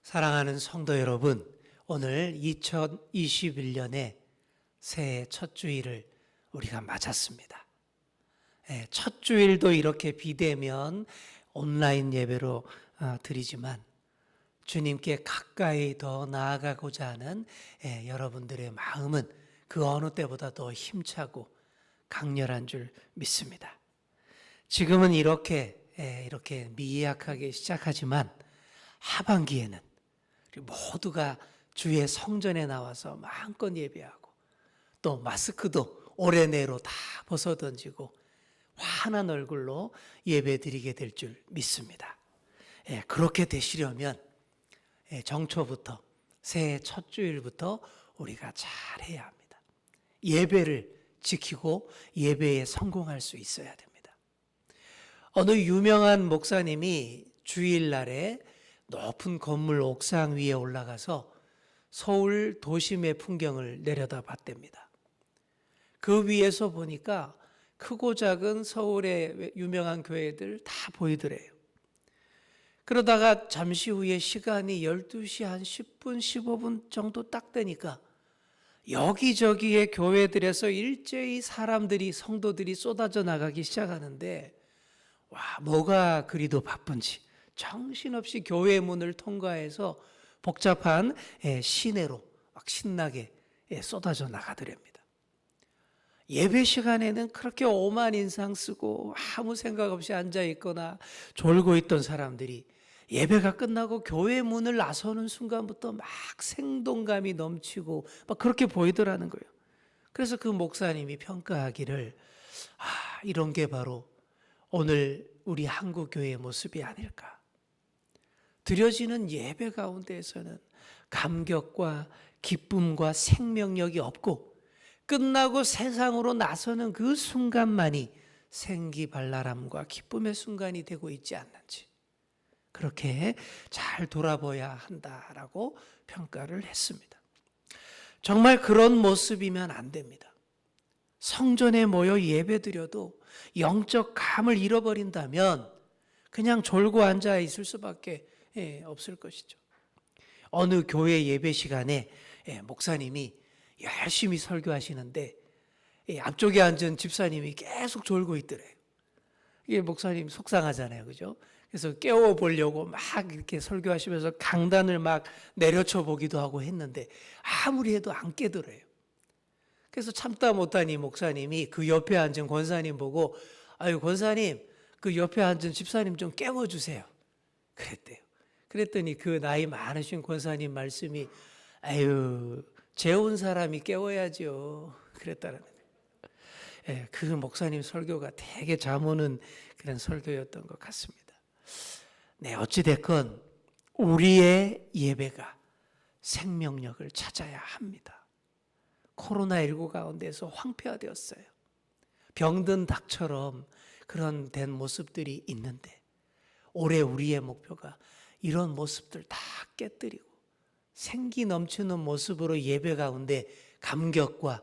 사랑하는 성도 여러분, 오늘 2021년의 새해 첫 주일을 우리가 맞았습니다. 첫 주일도 이렇게 비대면 온라인 예배로 드리지만 주님께 가까이 더 나아가고자 하는 여러분들의 마음은 그 어느 때보다 더 힘차고 강렬한 줄 믿습니다. 지금은 이렇게 미약하게 시작하지만 하반기에는 모두가 주의 성전에 나와서 마음껏 예배하고 또 마스크도 올해 내로 다 벗어던지고 환한 얼굴로 예배드리게 될 줄 믿습니다. 그렇게 되시려면 정초부터 새해 첫 주일부터 우리가 잘해야 합니다. 예배를 지키고 예배에 성공할 수 있어야 됩니다. 어느 유명한 목사님이 주일날에 높은 건물 옥상 위에 올라가서 서울 도심의 풍경을 내려다봤답니다. 그 위에서 보니까 크고 작은 서울의 유명한 교회들 다 보이더래요. 그러다가 잠시 후에 시간이 12시 한 10분, 15분 정도 딱 되니까 여기저기의 교회들에서 일제히 사람들이, 성도들이 쏟아져 나가기 시작하는데, 와, 뭐가 그리도 바쁜지 정신없이 교회 문을 통과해서 복잡한 시내로 막 신나게 쏟아져 나가더랍니다. 예배 시간에는 그렇게 오만 인상 쓰고 아무 생각 없이 앉아 있거나 졸고 있던 사람들이 예배가 끝나고 교회 문을 나서는 순간부터 막 생동감이 넘치고 막 그렇게 보이더라는 거예요. 그래서 그 목사님이 평가하기를, 이런 게 바로 오늘 우리 한국 교회의 모습이 아닐까. 드려지는 예배 가운데에서는 감격과 기쁨과 생명력이 없고 끝나고 세상으로 나서는 그 순간만이 생기발랄함과 기쁨의 순간이 되고 있지 않는지, 그렇게 잘 돌아봐야 한다라고 평가를 했습니다. 정말 그런 모습이면 안 됩니다. 성전에 모여 예배드려도 영적 감을 잃어버린다면 그냥 졸고 앉아 있을 수밖에 없을 것이죠. 어느 교회 예배 시간에 목사님이 열심히 설교하시는데 앞쪽에 앉은 집사님이 계속 졸고 있더래요. 이게 목사님 속상하잖아요, 그죠? 그래서 깨워보려고 막 이렇게 설교하시면서 강단을 막 내려쳐 보기도 하고 했는데 아무리 해도 안 깨더래요. 그래서 참다 못하니 목사님이 그 옆에 앉은 권사님 보고, 아유, 권사님, 그 옆에 앉은 집사님 좀 깨워주세요, 그랬대요. 그랬더니 그 나이 많으신 권사님 말씀이, 아유, 재운 사람이 깨워야죠, 그랬다는 거예요. 그 목사님 설교가 되게 잠 오는 그런 설교였던 것 같습니다. 네, 어찌됐건 우리의 예배가 생명력을 찾아야 합니다. 코로나19 가운데서 황폐화되었어요. 병든 닭처럼 그런 된 모습들이 있는데, 올해 우리의 목표가 이런 모습들 다 깨뜨리고 생기 넘치는 모습으로 예배 가운데 감격과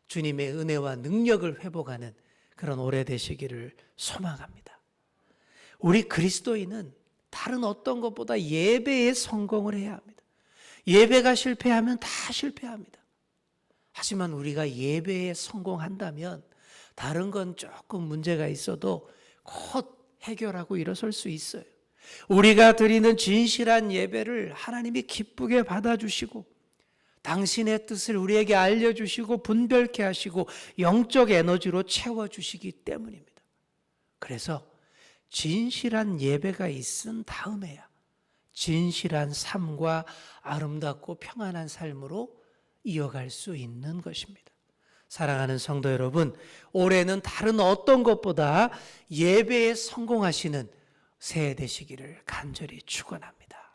주님의 은혜와 능력을 회복하는 그런 올해 되시기를 소망합니다. 우리 그리스도인은 다른 어떤 것보다 예배에 성공을 해야 합니다. 예배가 실패하면 다 실패합니다. 하지만 우리가 예배에 성공한다면 다른 건 조금 문제가 있어도 곧 해결하고 일어설 수 있어요. 우리가 드리는 진실한 예배를 하나님이 기쁘게 받아주시고 당신의 뜻을 우리에게 알려주시고 분별케 하시고 영적 에너지로 채워주시기 때문입니다. 그래서 진실한 예배가 있은 다음에야 진실한 삶과 아름답고 평안한 삶으로 이어갈 수 있는 것입니다. 사랑하는 성도 여러분, 올해는 다른 어떤 것보다 예배에 성공하시는 새해 되시기를 간절히 축원합니다.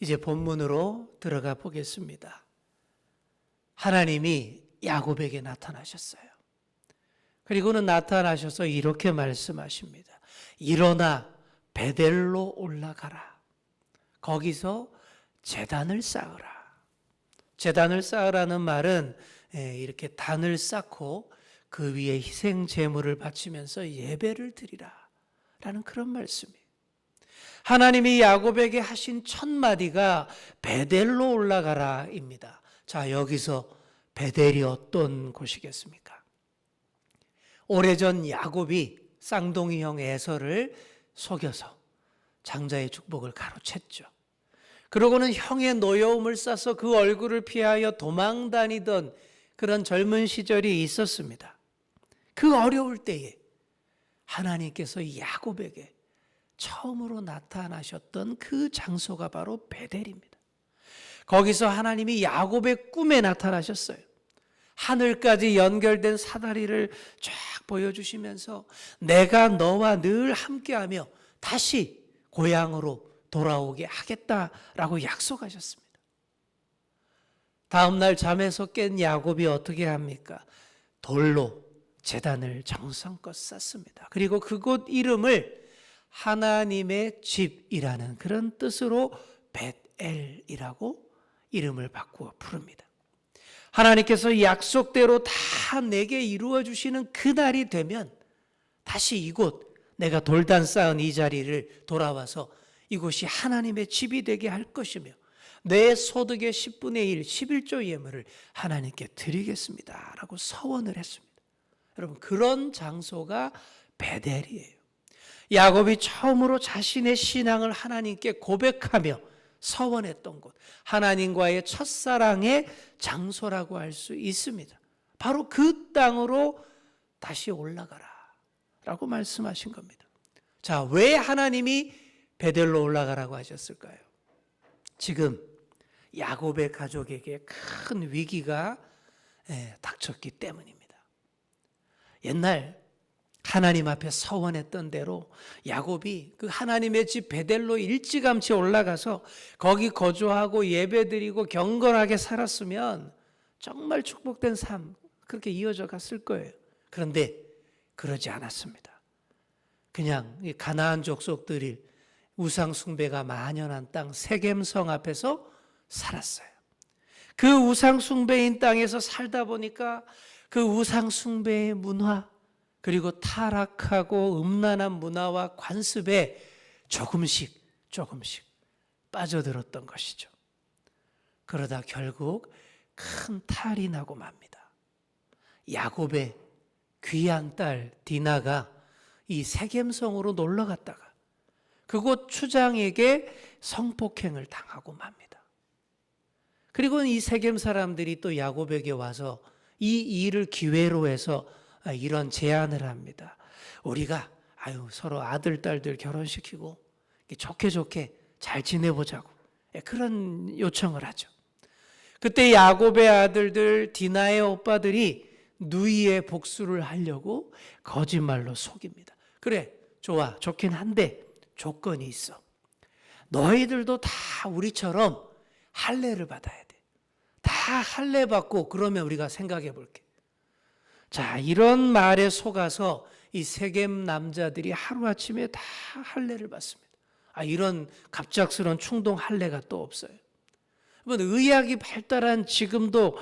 이제 본문으로 들어가 보겠습니다. 하나님이 야곱에게 나타나셨어요. 그리고는 나타나셔서 이렇게 말씀하십니다. 일어나 베델로 올라가라. 거기서 제단을 쌓으라. 제단을 쌓으라는 말은 이렇게 단을 쌓고 그 위에 희생 제물을 바치면서 예배를 드리라 라는 그런 말씀이에요. 하나님이 야곱에게 하신 첫 마디가 베델로 올라가라입니다. 자, 여기서 베델이 어떤 곳이겠습니까? 오래전 야곱이 쌍둥이 형 에서를 속여서 장자의 축복을 가로챘죠. 그러고는 형의 노여움을 싸서 그 얼굴을 피하여 도망 다니던 그런 젊은 시절이 있었습니다. 그 어려울 때에 하나님께서 야곱에게 처음으로 나타나셨던 그 장소가 바로 베델입니다. 거기서 하나님이 야곱의 꿈에 나타나셨어요. 하늘까지 연결된 사다리를 쫙 보여주시면서 내가 너와 늘 함께하며 다시 고향으로 돌아오게 하겠다라고 약속하셨습니다. 다음 날 잠에서 깬 야곱이 어떻게 합니까? 돌로 제단을 정성껏 쌓습니다. 그리고 그곳 이름을 하나님의 집이라는 그런 뜻으로 벳엘이라고 이름을 바꾸어 부릅니다. 하나님께서 약속대로 다 내게 이루어 주시는 그날이 되면 다시 이곳 내가 돌단 쌓은 이 자리를 돌아와서 이곳이 하나님의 집이 되게 할 것이며 내 소득의 10분의 1, 11조 예물을 하나님께 드리겠습니다 라고 서원을 했습니다. 여러분, 그런 장소가 베델이에요. 야곱이 처음으로 자신의 신앙을 하나님께 고백하며 서원했던 곳, 하나님과의 첫사랑의 장소라고 할 수 있습니다. 바로 그 땅으로 다시 올라가라 라고 말씀하신 겁니다. 자, 왜 하나님이 베델로 올라가라고 하셨을까요? 지금 야곱의 가족에게 큰 위기가 닥쳤기 때문입니다. 옛날 하나님 앞에 서원했던 대로 야곱이 그 하나님의 집 베델로 일찌감치 올라가서 거기 거주하고 예배드리고 경건하게 살았으면 정말 축복된 삶 그렇게 이어져 갔을 거예요. 그런데 그러지 않았습니다. 그냥 가나안 족속들이 우상 숭배가 만연한 땅 세겜성 앞에서 살았어요. 그 우상 숭배인 땅에서 살다 보니까 그 우상 숭배의 문화 그리고 타락하고 음란한 문화와 관습에 조금씩 빠져들었던 것이죠. 그러다 결국 큰 탈이 나고 맙니다. 야곱의 귀한 딸 디나가 이 세겜성으로 놀러 갔다가 그곳 추장에게 성폭행을 당하고 맙니다. 그리고 이 세겜 사람들이 또 야곱에게 와서 이 일을 기회로 해서 이런 제안을 합니다. 우리가 서로 아들, 딸들 결혼시키고 좋게 잘 지내보자고 그런 요청을 하죠. 그때 야곱의 아들들 디나의 오빠들이 누이의 복수를 하려고 거짓말로 속입니다. 그래, 좋아, 좋긴 한데 조건이 있어. 너희들도 다 우리처럼 할례를 받아야 돼. 다 할례 받고 그러면 우리가 생각해 볼게. 자, 이런 말에 속아서 이 세겜 남자들이 하루아침에 다 할례를 받습니다. 이런 갑작스러운 충동 할례가 또 없어요. 의학이 발달한 지금도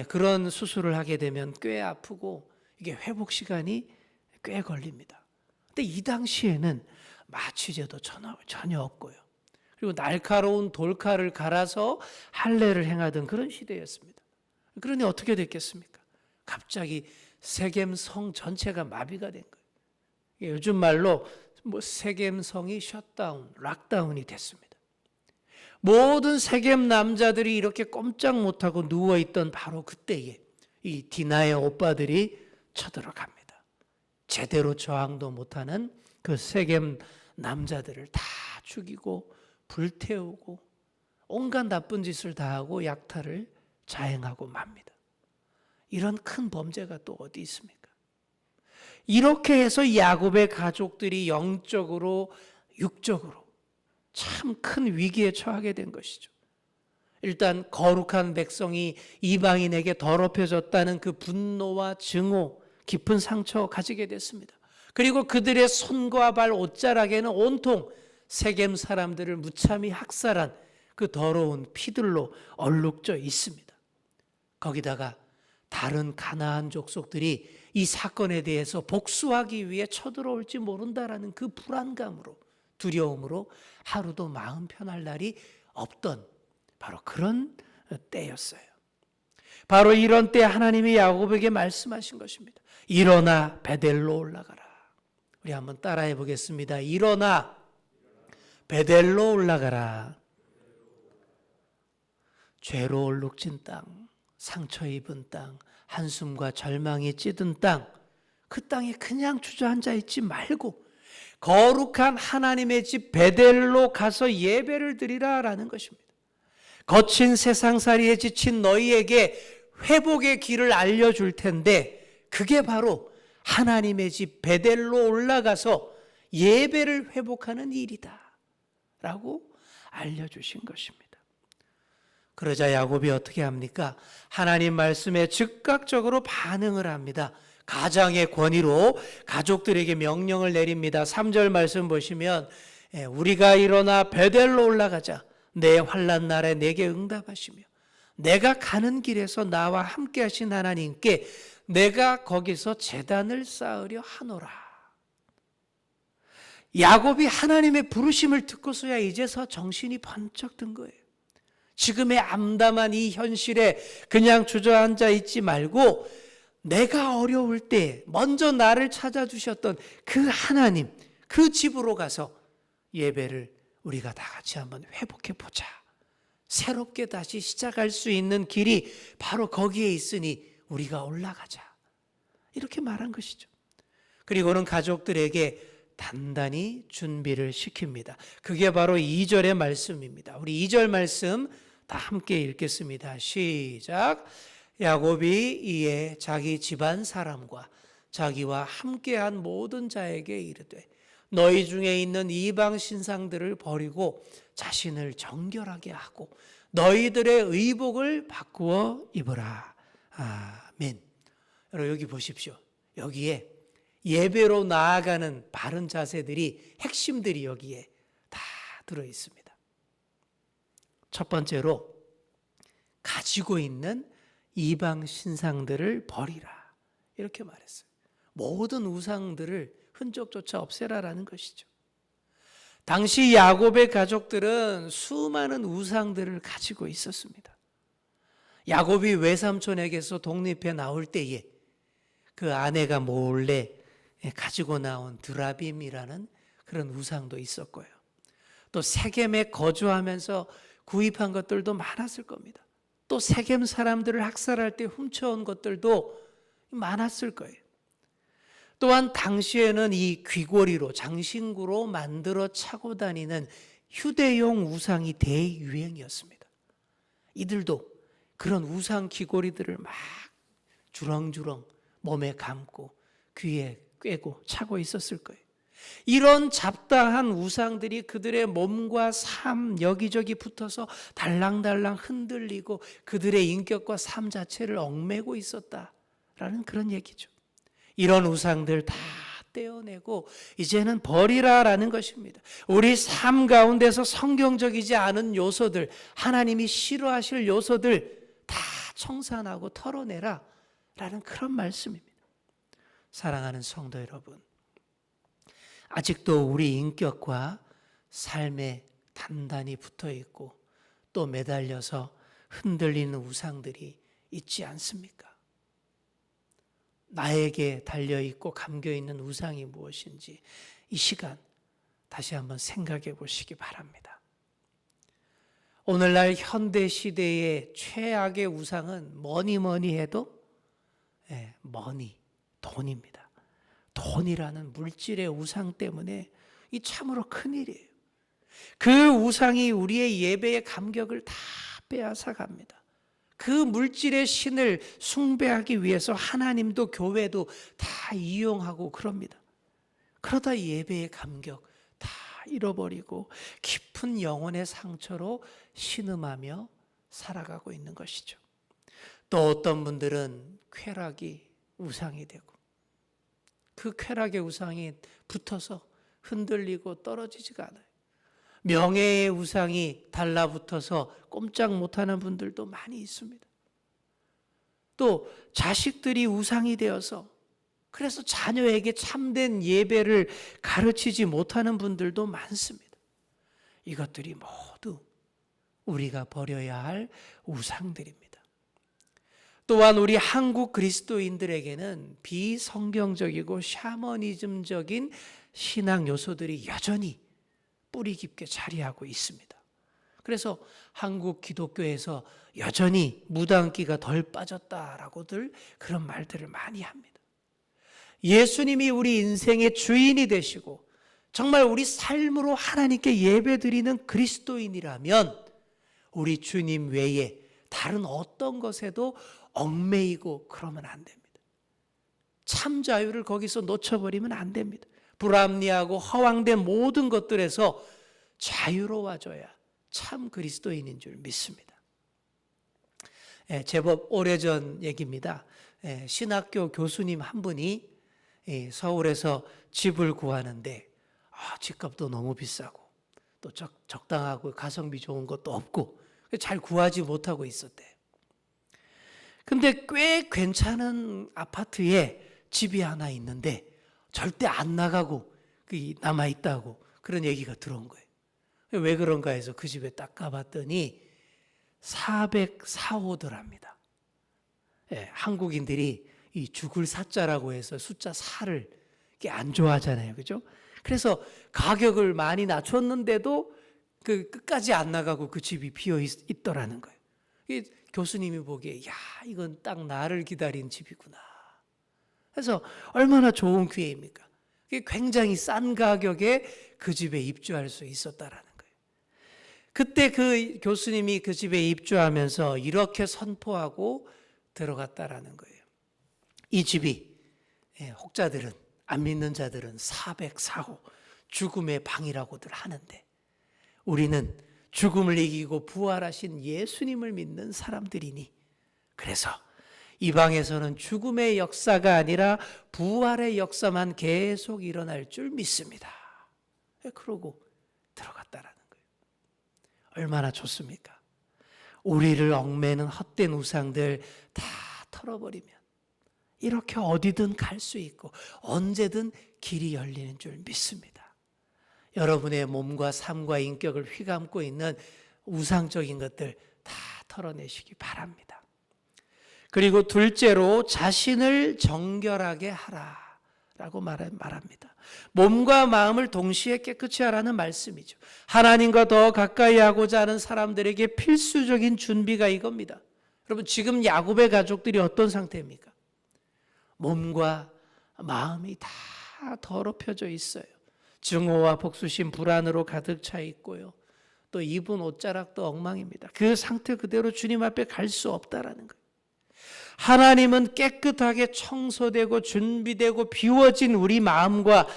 그런 수술을 하게 되면 꽤 아프고 이게 회복 시간이 꽤 걸립니다. 근데 이 당시에는 마취제도 전혀 없고요. 그리고 날카로운 돌칼을 갈아서 할례를 행하던 그런 시대였습니다. 그러니 어떻게 됐겠습니까? 갑자기 세겜 성 전체가 마비가 된 거예요. 요즘 말로 세겜 성이 셧다운, 락다운이 됐습니다. 모든 세겜 남자들이 이렇게 꼼짝 못하고 누워있던 바로 그때에 이 디나의 오빠들이 쳐들어갑니다. 제대로 저항도 못하는 그 세겜 남자들을 다 죽이고 불태우고 온갖 나쁜 짓을 다 하고 약탈을 자행하고 맙니다. 이런 큰 범죄가 또 어디 있습니까? 이렇게 해서 야곱의 가족들이 영적으로 육적으로 참 큰 위기에 처하게 된 것이죠. 일단 거룩한 백성이 이방인에게 더럽혀졌다는 그 분노와 증오, 깊은 상처 가지게 됐습니다. 그리고 그들의 손과 발 옷자락에는 온통 세겜 사람들을 무참히 학살한 그 더러운 피들로 얼룩져 있습니다. 거기다가 다른 가나안 족속들이 이 사건에 대해서 복수하기 위해 쳐들어올지 모른다라는 그 불안감으로 두려움으로 하루도 마음 편할 날이 없던 바로 그런 때였어요. 바로 이런 때 하나님이 야곱에게 말씀하신 것입니다. 일어나 베델로 올라가라. 우리 한번 따라해 보겠습니다. 일어나 베델로 올라가라. 죄로 얼룩진 땅, 상처 입은 땅, 한숨과 절망이 찌든 땅, 그 땅에 그냥 주저앉아 있지 말고 거룩한 하나님의 집 베델로 가서 예배를 드리라라는 것입니다. 거친 세상살이에 지친 너희에게 회복의 길을 알려줄 텐데 그게 바로 하나님의 집 베델로 올라가서 예배를 회복하는 일이다 라고 알려주신 것입니다. 그러자 야곱이 어떻게 합니까? 하나님 말씀에 즉각적으로 반응을 합니다. 가장의 권위로 가족들에게 명령을 내립니다. 3절 말씀 보시면 우리가 일어나 베델로 올라가자. 내 환난 날에 내게 응답하시며 내가 가는 길에서 나와 함께 하신 하나님께 내가 거기서 제단을 쌓으려 하노라. 야곱이 하나님의 부르심을 듣고서야 이제서 정신이 번쩍 든 거예요. 지금의 암담한 이 현실에 그냥 주저앉아 있지 말고 내가 어려울 때 먼저 나를 찾아주셨던 그 하나님, 그 집으로 가서 예배를 우리가 다 같이 한번 회복해 보자. 새롭게 다시 시작할 수 있는 길이 바로 거기에 있으니 우리가 올라가자. 이렇게 말한 것이죠. 그리고는 가족들에게 단단히 준비를 시킵니다. 그게 바로 2절의 말씀입니다. 우리 2절 말씀 다 함께 읽겠습니다. 시작. 야곱이 이에 자기 집안 사람과 자기와 함께한 모든 자에게 이르되 너희 중에 있는 이방 신상들을 버리고 자신을 정결하게 하고 너희들의 의복을 바꾸어 입으라. 아멘. 여러분 여기 보십시오. 여기에 예배로 나아가는 바른 자세들이 핵심들이 여기에 다 들어 있습니다. 첫 번째로 가지고 있는 이방 신상들을 버리라. 이렇게 말했어요. 모든 우상들을 흔적조차 없애라라는 것이죠. 당시 야곱의 가족들은 수많은 우상들을 가지고 있었습니다. 야곱이 외삼촌에게서 독립해 나올 때에 그 아내가 몰래 가지고 나온 드라빔이라는 그런 우상도 있었고요. 또 세겜에 거주하면서 구입한 것들도 많았을 겁니다. 또 세겜 사람들을 학살할 때 훔쳐온 것들도 많았을 거예요. 또한 당시에는 이 귀고리로 장신구로 만들어 차고 다니는 휴대용 우상이 대유행이었습니다. 이들도 그런 우상 귀고리들을 막 주렁주렁 몸에 감고 귀에 꿰고 차고 있었을 거예요. 이런 잡다한 우상들이 그들의 몸과 삶 여기저기 붙어서 달랑달랑 흔들리고 그들의 인격과 삶 자체를 얽매고 있었다라는 그런 얘기죠. 이런 우상들 다 떼어내고 이제는 버리라라는 것입니다. 우리 삶 가운데서 성경적이지 않은 요소들, 하나님이 싫어하실 요소들 다 청산하고 털어내라 라는 그런 말씀입니다. 사랑하는 성도 여러분, 아직도 우리 인격과 삶에 단단히 붙어 있고 또 매달려서 흔들리는 우상들이 있지 않습니까? 나에게 달려있고 감겨있는 우상이 무엇인지 이 시간 다시 한번 생각해 보시기 바랍니다. 오늘날 현대 시대의 최악의 우상은 뭐니 해도 머니, 돈입니다. 돈이라는 물질의 우상 때문에 이 참으로 큰일이에요. 그 우상이 우리의 예배의 감격을 다 빼앗아 갑니다. 그 물질의 신을 숭배하기 위해서 하나님도 교회도 다 이용하고 그럽니다. 그러다 예배의 감격 다 잃어버리고 깊은 영혼의 상처로 신음하며 살아가고 있는 것이죠. 또 어떤 분들은 쾌락이 우상이 되고 그 쾌락의 우상이 붙어서 흔들리고 떨어지지가 않아요. 명예의 우상이 달라붙어서 꼼짝 못하는 분들도 많이 있습니다. 또 자식들이 우상이 되어서 그래서 자녀에게 참된 예배를 가르치지 못하는 분들도 많습니다. 이것들이 모두 우리가 버려야 할 우상들입니다. 또한 우리 한국 그리스도인들에게는 비성경적이고 샤머니즘적인 신앙 요소들이 여전히 뿌리 깊게 자리하고 있습니다. 그래서 한국 기독교에서 여전히 무당기가 덜 빠졌다라고들 그런 말들을 많이 합니다. 예수님이 우리 인생의 주인이 되시고 정말 우리 삶으로 하나님께 예배드리는 그리스도인이라면 우리 주님 외에 다른 어떤 것에도 얽매이고 그러면 안 됩니다. 참 자유를 거기서 놓쳐버리면 안 됩니다. 불합리하고 허황된 모든 것들에서 자유로워져야 참 그리스도인인 줄 믿습니다. 제법 오래전 얘기입니다. 신학교 교수님 한 분이 서울에서 집을 구하는데 집값도 너무 비싸고 또 적당하고 가성비 좋은 것도 없고 잘 구하지 못하고 있었대요. 근데 꽤 괜찮은 아파트에 집이 하나 있는데 절대 안 나가고 남아있다고 그런 얘기가 들어온 거예요. 왜 그런가 해서 그 집에 딱 가봤더니 404호더랍니다. 한국인들이 이 죽을 사자라고 해서 숫자 4를 안 좋아하잖아요. 그죠? 그래서 가격을 많이 낮췄는데도 끝까지 안 나가고 그 집이 비어 있더라는 거예요. 교수님이 보기에 이건 딱 나를 기다린 집이구나. 그래서 얼마나 좋은 기회입니까? 굉장히 싼 가격에 그 집에 입주할 수 있었다라는 거예요. 그때 그 교수님이 그 집에 입주하면서 이렇게 선포하고 들어갔다라는 거예요. 이 집이 혹자들은 안 믿는 자들은 404호 죽음의 방이라고들 하는데 우리는 죽음을 이기고 부활하신 예수님을 믿는 사람들이니 그래서 이 방에서는 죽음의 역사가 아니라 부활의 역사만 계속 일어날 줄 믿습니다. 그러고 들어갔다라는 거예요. 얼마나 좋습니까? 우리를 얽매는 헛된 우상들 다 털어버리면 이렇게 어디든 갈 수 있고 언제든 길이 열리는 줄 믿습니다. 여러분의 몸과 삶과 인격을 휘감고 있는 우상적인 것들 다 털어내시기 바랍니다. 그리고 둘째로 자신을 정결하게 하라라고 말합니다. 몸과 마음을 동시에 깨끗이 하라는 말씀이죠. 하나님과 더 가까이 하고자 하는 사람들에게 필수적인 준비가 이겁니다. 여러분 지금 야곱의 가족들이 어떤 상태입니까? 몸과 마음이 다 더럽혀져 있어요. 증오와 복수심, 불안으로 가득 차 있고요. 또 입은 옷자락도 엉망입니다. 그 상태 그대로 주님 앞에 갈 수 없다라는 거예요. 하나님은 깨끗하게 청소되고 준비되고 비워진 우리 마음과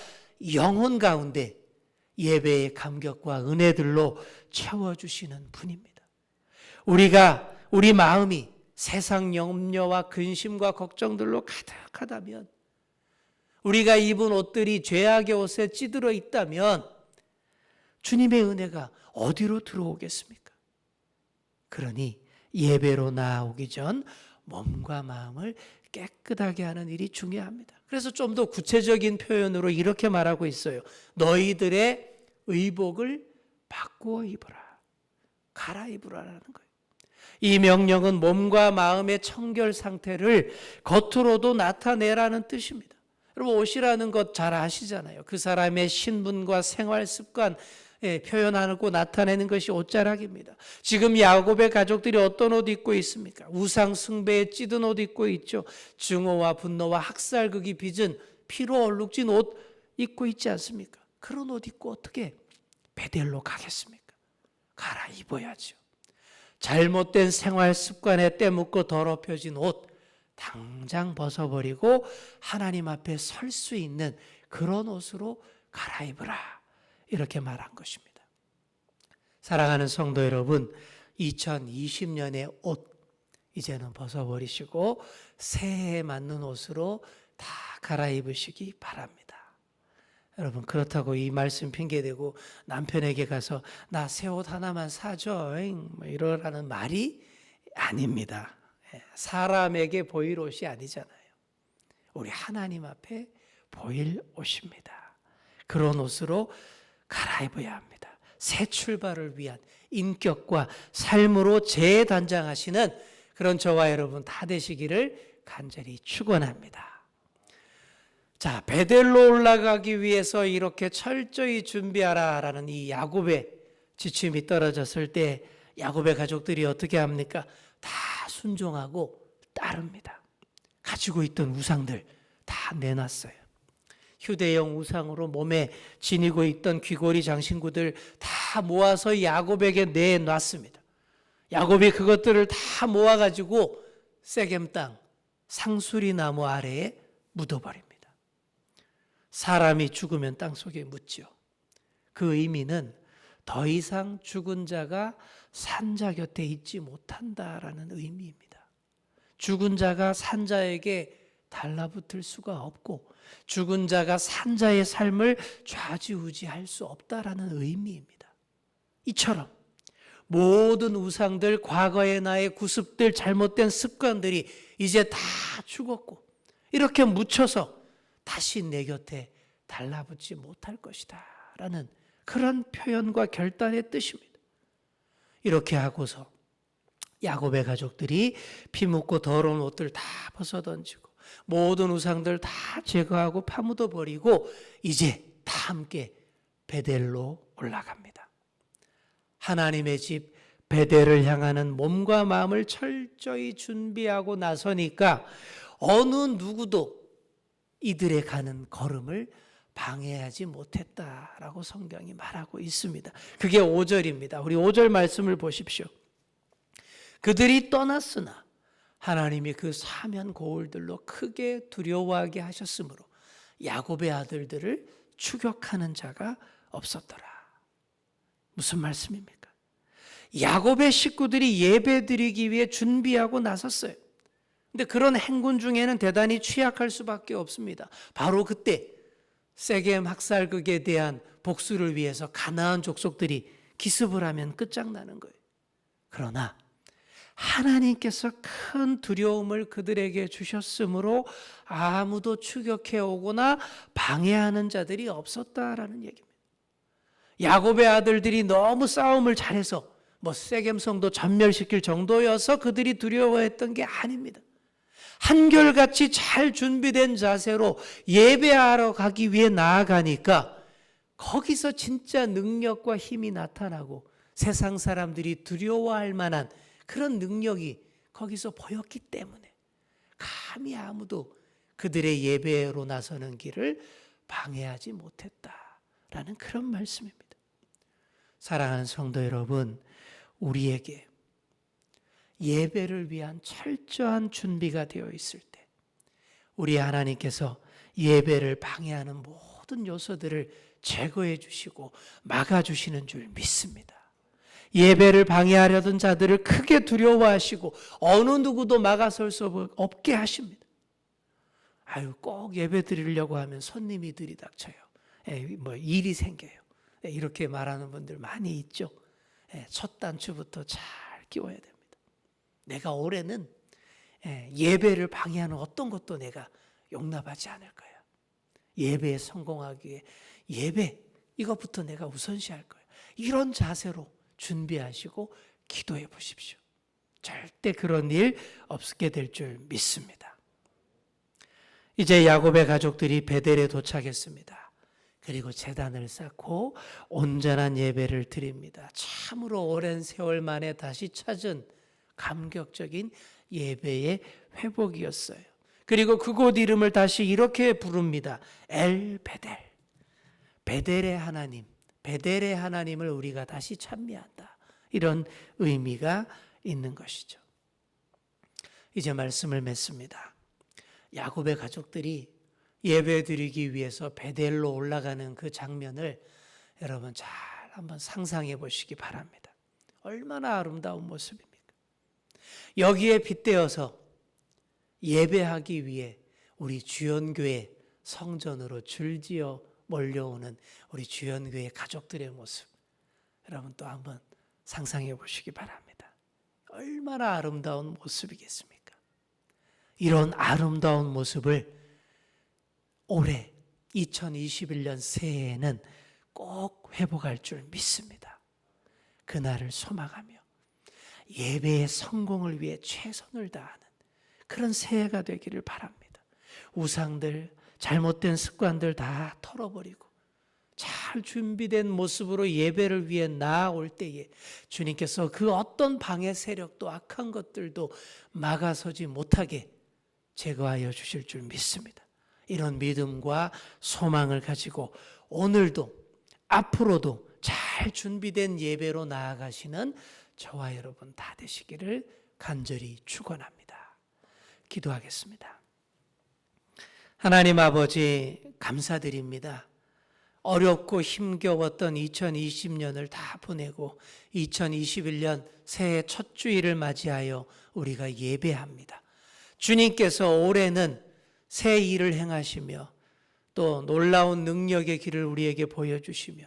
영혼 가운데 예배의 감격과 은혜들로 채워주시는 분입니다. 우리 마음이 세상 염려와 근심과 걱정들로 가득하다면, 우리가 입은 옷들이 죄악의 옷에 찌들어 있다면 주님의 은혜가 어디로 들어오겠습니까? 그러니 예배로 나아오기 전 몸과 마음을 깨끗하게 하는 일이 중요합니다. 그래서 좀 더 구체적인 표현으로 이렇게 말하고 있어요. 너희들의 의복을 바꾸어 입으라. 갈아입으라라는 거예요. 이 명령은 몸과 마음의 청결 상태를 겉으로도 나타내라는 뜻입니다. 여러분 옷이라는 것 잘 아시잖아요. 그 사람의 신분과 생활 습관 표현하고 나타내는 것이 옷자락입니다. 지금 야곱의 가족들이 어떤 옷 입고 있습니까? 우상 숭배에 찌든 옷 입고 있죠. 증오와 분노와 학살극이 빚은 피로 얼룩진 옷 입고 있지 않습니까? 그런 옷 입고 어떻게 베델로 가겠습니까? 갈아입어야죠. 잘못된 생활 습관에 때묻고 더럽혀진 옷 당장 벗어버리고 하나님 앞에 설 수 있는 그런 옷으로 갈아입으라, 이렇게 말한 것입니다. 사랑하는 성도 여러분, 2020년의 옷 이제는 벗어버리시고 새해에 맞는 옷으로 다 갈아입으시기 바랍니다. 여러분, 그렇다고 이 말씀 핑계대고 남편에게 가서 나 새 옷 하나만 사줘 이러라는 말이 아닙니다. 사람에게 보일 옷이 아니잖아요. 우리 하나님 앞에 보일 옷입니다. 그런 옷으로 갈아입어야 합니다. 새 출발을 위한 인격과 삶으로 재단장하시는 그런 저와 여러분 다 되시기를 간절히 축원합니다. 자, 베델로 올라가기 위해서 이렇게 철저히 준비하라라는 이 야곱의 지침이 떨어졌을 때 야곱의 가족들이 어떻게 합니까? 다 순종하고 따릅니다. 가지고 있던 우상들 다 내놨어요. 휴대용 우상으로 몸에 지니고 있던 귀고리 장신구들 다 모아서 야곱에게 내놨습니다. 야곱이 그것들을 다 모아가지고 세겜 땅 상수리 나무 아래에 묻어버립니다. 사람이 죽으면 땅속에 묻죠. 그 의미는 더 이상 죽은 자가 산자 곁에 있지 못한다라는 의미입니다. 죽은 자가 산자에게 달라붙을 수가 없고 죽은 자가 산자의 삶을 좌지우지할 수 없다라는 의미입니다. 이처럼 모든 우상들, 과거의 나의 구습들, 잘못된 습관들이 이제 다 죽었고 이렇게 묻혀서 다시 내 곁에 달라붙지 못할 것이다 라는 그런 표현과 결단의 뜻입니다. 이렇게 하고서 야곱의 가족들이 피 묻고 더러운 옷들 다 벗어던지고 모든 우상들 다 제거하고 파묻어 버리고 이제 다 함께 베델로 올라갑니다. 하나님의 집 베델을 향하는 몸과 마음을 철저히 준비하고 나서니까 어느 누구도 이들의 가는 걸음을 방해하지 못했다라고 성경이 말하고 있습니다. 그게 5절입니다. 우리 5절 말씀을 보십시오. 그들이 떠났으나 하나님이 그 사면 고울들로 크게 두려워하게 하셨으므로 야곱의 아들들을 추격하는 자가 없었더라. 무슨 말씀입니까? 야곱의 식구들이 예배드리기 위해 준비하고 나섰어요. 근데 그런 행군 중에는 대단히 취약할 수밖에 없습니다. 바로 그때 세겜 학살극에 대한 복수를 위해서 가나안 족속들이 기습을 하면 끝장나는 거예요. 그러나 하나님께서 큰 두려움을 그들에게 주셨으므로 아무도 추격해 오거나 방해하는 자들이 없었다라는 얘기입니다. 야곱의 아들들이 너무 싸움을 잘해서 세겜성도 전멸시킬 정도여서 그들이 두려워했던 게 아닙니다. 한결같이 잘 준비된 자세로 예배하러 가기 위해 나아가니까 거기서 진짜 능력과 힘이 나타나고 세상 사람들이 두려워할 만한 그런 능력이 거기서 보였기 때문에 감히 아무도 그들의 예배로 나서는 길을 방해하지 못했다라는 그런 말씀입니다. 사랑하는 성도 여러분, 우리에게 예배를 위한 철저한 준비가 되어 있을 때 우리 하나님께서 예배를 방해하는 모든 요소들을 제거해 주시고 막아주시는 줄 믿습니다. 예배를 방해하려던 자들을 크게 두려워하시고 어느 누구도 막아설 수 없게 하십니다. 꼭 예배 드리려고 하면 손님이 들이닥쳐요. 일이 생겨요. 이렇게 말하는 분들 많이 있죠. 첫 단추부터 잘 끼워야 됩니다. 내가 올해는 예배를 방해하는 어떤 것도 내가 용납하지 않을 거야. 예배에 성공하기 위해 예배 이것부터 내가 우선시할 거야. 이런 자세로 준비하시고 기도해 보십시오. 절대 그런 일 없게 될 줄 믿습니다. 이제 야곱의 가족들이 베델에 도착했습니다. 그리고 제단을 쌓고 온전한 예배를 드립니다. 참으로 오랜 세월 만에 다시 찾은 감격적인 예배의 회복이었어요. 그리고 그곳 이름을 다시 이렇게 부릅니다. 엘 베델. 베델의 하나님, 베델의 하나님을 우리가 다시 찬미한다. 이런 의미가 있는 것이죠. 이제 말씀을 맺습니다. 야곱의 가족들이 예배 드리기 위해서 베델로 올라가는 그 장면을 여러분 잘 한번 상상해 보시기 바랍니다. 얼마나 아름다운 모습입니까? 여기에 빗대어서 예배하기 위해 우리 주연교회 성전으로 줄지어 몰려오는 우리 주연교회 가족들의 모습 여러분 또 한번 상상해 보시기 바랍니다. 얼마나 아름다운 모습이겠습니까? 이런 아름다운 모습을 올해 2021년 새해에는 꼭 회복할 줄 믿습니다. 그날을 소망하며 예배의 성공을 위해 최선을 다하는 그런 새해가 되기를 바랍니다. 우상들, 잘못된 습관들 다 털어버리고 잘 준비된 모습으로 예배를 위해 나아올 때에 주님께서 그 어떤 방해 세력도 악한 것들도 막아서지 못하게 제거하여 주실 줄 믿습니다. 이런 믿음과 소망을 가지고 오늘도 앞으로도 잘 준비된 예배로 나아가시는 저와 여러분 다 되시기를 간절히 축원합니다. 기도하겠습니다. 하나님 아버지 감사드립니다. 어렵고 힘겨웠던 2020년을 다 보내고 2021년 새해 첫 주일을 맞이하여 우리가 예배합니다. 주님께서 올해는 새 일을 행하시며 또 놀라운 능력의 길을 우리에게 보여주시며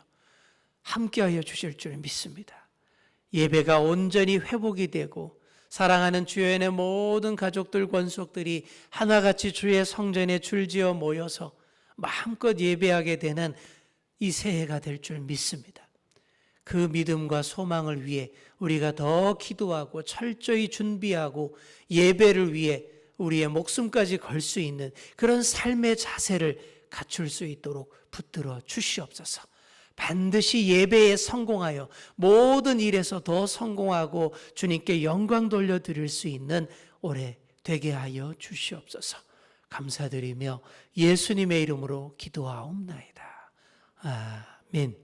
함께하여 주실 줄 믿습니다. 예배가 온전히 회복이 되고 사랑하는 주연의 모든 가족들 권속들이 하나같이 주의 성전에 줄지어 모여서 마음껏 예배하게 되는 이 새해가 될 줄 믿습니다. 그 믿음과 소망을 위해 우리가 더 기도하고 철저히 준비하고 예배를 위해 우리의 목숨까지 걸 수 있는 그런 삶의 자세를 갖출 수 있도록 붙들어 주시옵소서. 반드시 예배에 성공하여 모든 일에서 더 성공하고 주님께 영광 돌려드릴 수 있는 올해 되게 하여 주시옵소서. 감사드리며 예수님의 이름으로 기도하옵나이다. 아멘.